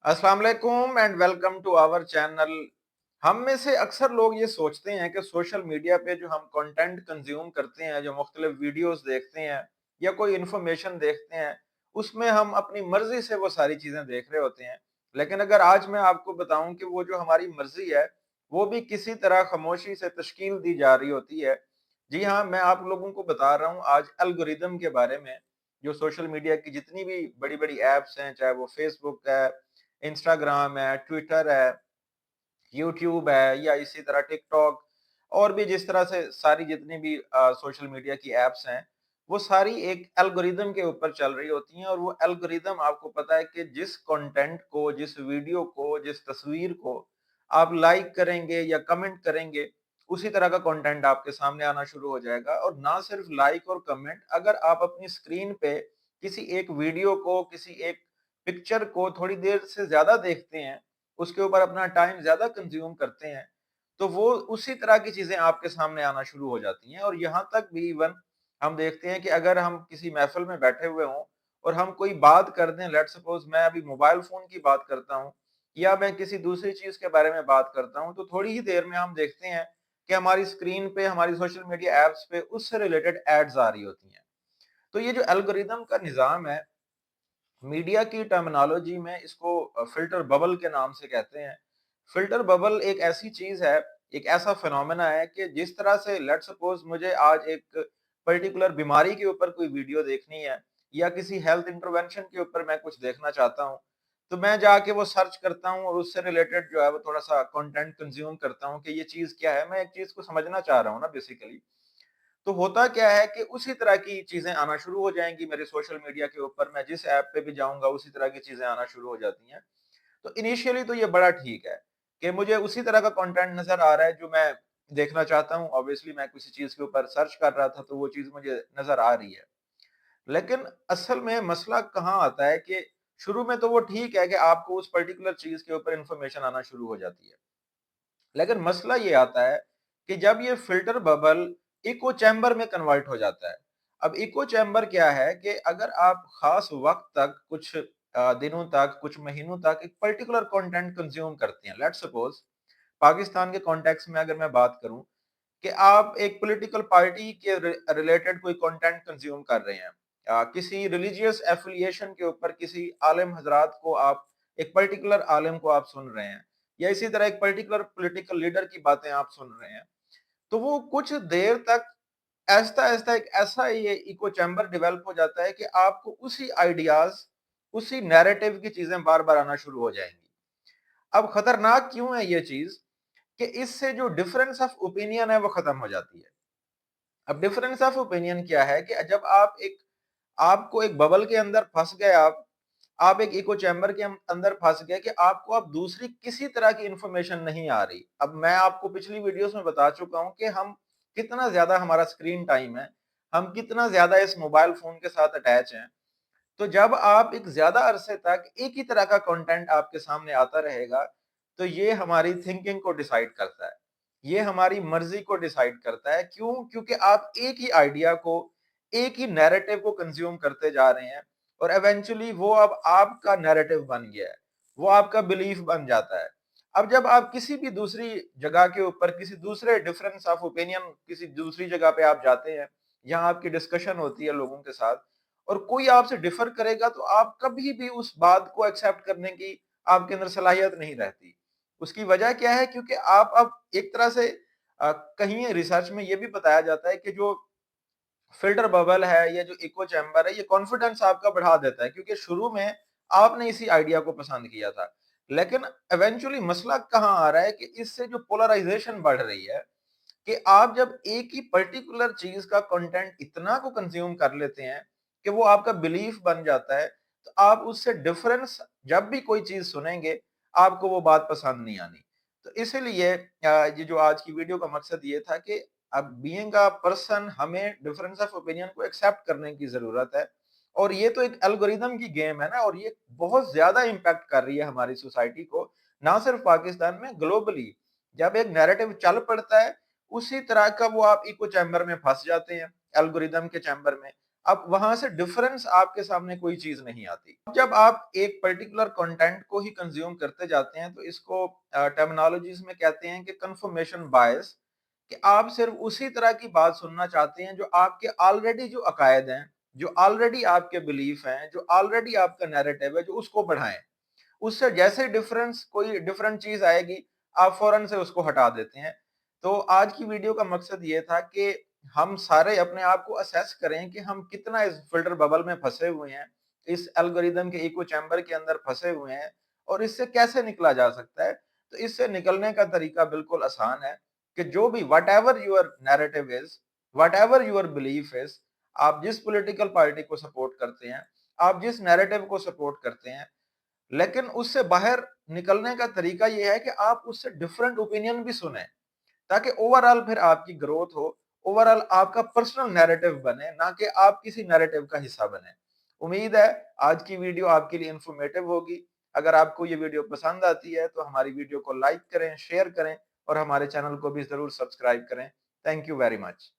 अस्सलाम वालेकुम and welcome to our channel. हम में से अक्सर लोग ये सोचते हैं कि सोशल मीडिया पे जो हम कंटेंट कंज्यूम करते हैं, जो मुख्तलिफ वीडियोस देखते हैं या कोई इन्फॉर्मेशन देखते हैं, उसमें हम अपनी मर्जी से वो सारी चीजें देख रहे होते हैं। लेकिन अगर आज मैं आपको बताऊं कि वो जो हमारी मर्जी है, वो भी किसी तरह खामोशी से तश्कील दी जा रही होती है। जी हाँ, मैं आप लोगों को बता रहा हूँ आज एल्गोरिदम के बारे में। जो सोशल मीडिया की जितनी भी बड़ी बड़ी एप्स हैं, चाहे वो फेसबुक है, इंस्टाग्राम है, ट्विटर है, यूट्यूब है या इसी तरह टिकटॉक और भी जिस तरह से सारी जितनी भी सोशल मीडिया की एप्स हैं, वो सारी एक एल्गोरिदम के ऊपर चल रही होती हैं। और वो एल्गोरिदम आपको पता है कि जिस कंटेंट को, जिस वीडियो को, जिस तस्वीर को आप लाइक करेंगे या कमेंट करेंगे, उसी तरह का कंटेंट आपके सामने आना शुरू हो जाएगा। और ना सिर्फ लाइक और कमेंट, अगर आप अपनी स्क्रीन पे किसी एक वीडियो को, किसी एक पिक्चर को थोड़ी देर से ज्यादा देखते हैं, उसके ऊपर अपना टाइम ज्यादा कंज्यूम करते हैं, तो वो उसी तरह की चीजें आपके सामने आना शुरू हो जाती हैं। और यहाँ तक भी इवन हम देखते हैं कि अगर हम किसी महफिल में बैठे हुए हों और हम कोई बात कर दें, लेट्स सपोज मैं अभी मोबाइल फोन की बात करता हूँ या मैं किसी दूसरी चीज के बारे में बात करता हूँ, तो थोड़ी ही देर में हम देखते हैं कि हमारी स्क्रीन पे, हमारी सोशल मीडिया एप्स पे उससे रिलेटेड एड्स आ रही होती हैं। तो ये जो एल्गोरिदम का निजाम है, मीडिया की टर्मिनोलॉजी में इसको फिल्टर बबल के नाम से कहते हैं। फिल्टर बबल एक ऐसी चीज है, एक ऐसा फिनोमेना है कि जिस तरह से लेट्स सपोज मुझे आज एक पर्टिकुलर बीमारी के ऊपर कोई वीडियो देखनी है या किसी हेल्थ इंटरवेंशन के ऊपर मैं कुछ देखना चाहता हूँ, तो मैं जाके वो सर्च करता हूँ और उससे रिलेटेड जो है वो थोड़ा सा कंटेंट कंज्यूम करता हूँ कि ये चीज क्या है, मैं एक चीज को समझना चाह रहा हूँ ना बेसिकली। तो होता क्या है कि उसी तरह की चीजें आना शुरू हो जाएंगी मेरे सोशल मीडिया के ऊपर, मैं जिस ऐप पे भी जाऊंगा उसी तरह की चीजें आना शुरू हो जाती हैं। तो इनिशियली तो ये बड़ा ठीक है कि मुझे उसी तरह का कंटेंट नजर आ रहा है जो मैं देखना चाहता हूँ। ऑब्वियसली मैं किसी चीज के ऊपर सर्च कर रहा था तो वो चीज मुझे नजर आ रही है। लेकिन असल में मसला कहाँ आता है कि शुरू में तो वो ठीक है कि आपको उस पर्टिकुलर चीज के ऊपर इंफॉर्मेशन आना शुरू हो जाती है, लेकिन मसला ये आता है कि जब ये फिल्टर बबल इको चैम्बर में कन्वर्ट हो जाता है। अब इको चैम्बर क्या है कि अगर आप खास वक्त तक, कुछ दिनों तक, कुछ महीनों तक एक पर्टिकुलर कंटेंट कंज्यूम करते हैं, लेट्स सपोज पाकिस्तान के कॉन्टेक्स्ट में अगर मैं बात करूं कि आप एक पॉलिटिकल पार्टी के रिलेटेड कोई कंटेंट कंज्यूम कर रहे हैं, किसी रिलीजियस एफिलिएशन के ऊपर किसी आलिम हजरात को आप, एक पर्टिकुलर आलिम को आप सुन रहे हैं या इसी तरह एक पर्टिकुलर पॉलिटिकल लीडर की बातें आप सुन रहे हैं, तो वो कुछ देर तक ऐसा ऐसा एक ऐसा ये इको चैम्बर डेवलप हो जाता है कि आपको उसी आइडियाज, उसी नैरेटिव की चीजें बार बार आना शुरू हो जाएंगी। अब खतरनाक क्यों है ये चीज कि इससे जो डिफरेंस ऑफ ओपिनियन है वो खत्म हो जाती है। अब डिफरेंस ऑफ ओपिनियन क्या है कि जब आप एक, आपको एक बबल के अंदर फंस गए, आप एक इको चैम्बर के अंदर फंस गए कि आपको अब दूसरी किसी तरह की इंफॉर्मेशन नहीं आ रही। अब मैं आपको पिछली वीडियोस में बता चुका हूं कि हम कितना ज्यादा हमारा स्क्रीन टाइम है, हम कितना ज्यादा इस मोबाइल फोन के साथ अटैच हैं। तो जब आप एक ज्यादा अरसे तक एक ही तरह का कंटेंट आपके सामने आता रहेगा, तो ये हमारी थिंकिंग को डिसाइड करता है, ये हमारी मर्जी को डिसाइड करता है। क्यों? क्योंकि आप एक ही आइडिया को, एक ही नैरेटिव को कंज्यूम करते जा रहे हैं और एवेंचुअली वो अब आपका नैरेटिव बन गया है, वो आपका बिलीफ बन जाता है। अब जब आप किसी भी दूसरी जगह के ऊपर, किसी दूसरे डिफरेंस ऑफ ओपिनियन, किसी दूसरी जगह पे आप जाते हैं, जहां आपकी डिस्कशन होती है लोगों के साथ, और कोई आपसे डिफर करेगा, तो आप कभी भी उस बात को एक्सेप्ट करने की आपके अंदर सलाहियत नहीं रहती। उसकी वजह क्या है? क्योंकि आप अब एक तरह से कहीं रिसर्च में ये भी बताया जाता है कि जो फिल्टर बबल है या जो इको चैम्बर है, ये कॉन्फिडेंस आपका बढ़ा देता है, क्योंकि शुरू में आपने इसी आइडिया को पसंद किया था। लेकिन इवेंचुअली मसला कहाँ आ रहा है कि इससे जो पोलराइजेशन बढ़ रही है, कि आप जब एक ही पर्टिकुलर चीज का कंटेंट इतना को कंज्यूम कर लेते हैं कि वो आपका बिलीफ बन जाता है, तो आप उससे डिफरेंस जब भी कोई चीज सुनेंगे, आपको वो बात पसंद नहीं आनी। तो इसीलिए ये जो आज की वीडियो का मकसद ये था कि अब बीइंग अ पर्सन हमें डिफरेंस ऑफ ओपिनियन को एक्सेप्ट करने की जरूरत है। और ये तो एक एल्गोरिदम की गेम है ना, और ये बहुत ज्यादा इम्पैक्ट कर रही है हमारी सोसाइटी को, ना सिर्फ पाकिस्तान में, ग्लोबली। जब एक नैरेटिव चल पड़ता है, उसी तरह का वो आप इको चैम्बर में फंस जाते हैं, एल्गोरिदम के चैम्बर में। अब वहां से डिफरेंस आपके सामने कोई चीज नहीं आती। जब आप एक पर्टिकुलर कंटेंट को ही कंज्यूम करते जाते हैं तो इसको टर्मिनोलॉजीज में कहते हैं कि कंफर्मेशन बायस, कि आप सिर्फ उसी तरह की बात सुनना चाहते हैं जो आपके ऑलरेडी जो अकायद हैं, जो ऑलरेडी आपके बिलीफ हैं, जो ऑलरेडी आपका नैरेटिव है, जो उसको बढ़ाएं। उससे जैसे डिफरेंस कोई डिफरेंट चीज आएगी, आप फौरन से उसको हटा देते हैं। तो आज की वीडियो का मकसद ये था कि हम सारे अपने आप को असेस करें कि हम कितना इस फिल्टर बबल में फंसे हुए हैं, इस एल्गोरिदम के इको चैम्बर के अंदर फंसे हुए हैं, और इससे कैसे निकला जा सकता है। तो इससे निकलने का तरीका बिल्कुल आसान है कि जो भी whatever your narrative is, whatever your belief is, आप जिस पॉलिटिकल पार्टी को सपोर्ट करते हैं, आप जिस नैरेटिव को सपोर्ट करते हैं, लेकिन उससे बाहर निकलने का तरीका यह है कि आप उससे डिफरेंट ओपिनियन भी सुने, ताकि ओवरऑल फिर आपकी ग्रोथ हो, ओवरऑल आपका पर्सनल नैरेटिव बने, ना कि आप किसी नैरेटिव का हिस्सा बने। उम्मीद है आज की वीडियो आपके लिए इंफॉर्मेटिव होगी। अगर आपको ये वीडियो पसंद आती है तो हमारी वीडियो को लाइक करें, शेयर करें और हमारे चैनल को भी जरूर सब्सक्राइब करें। Thank you very much.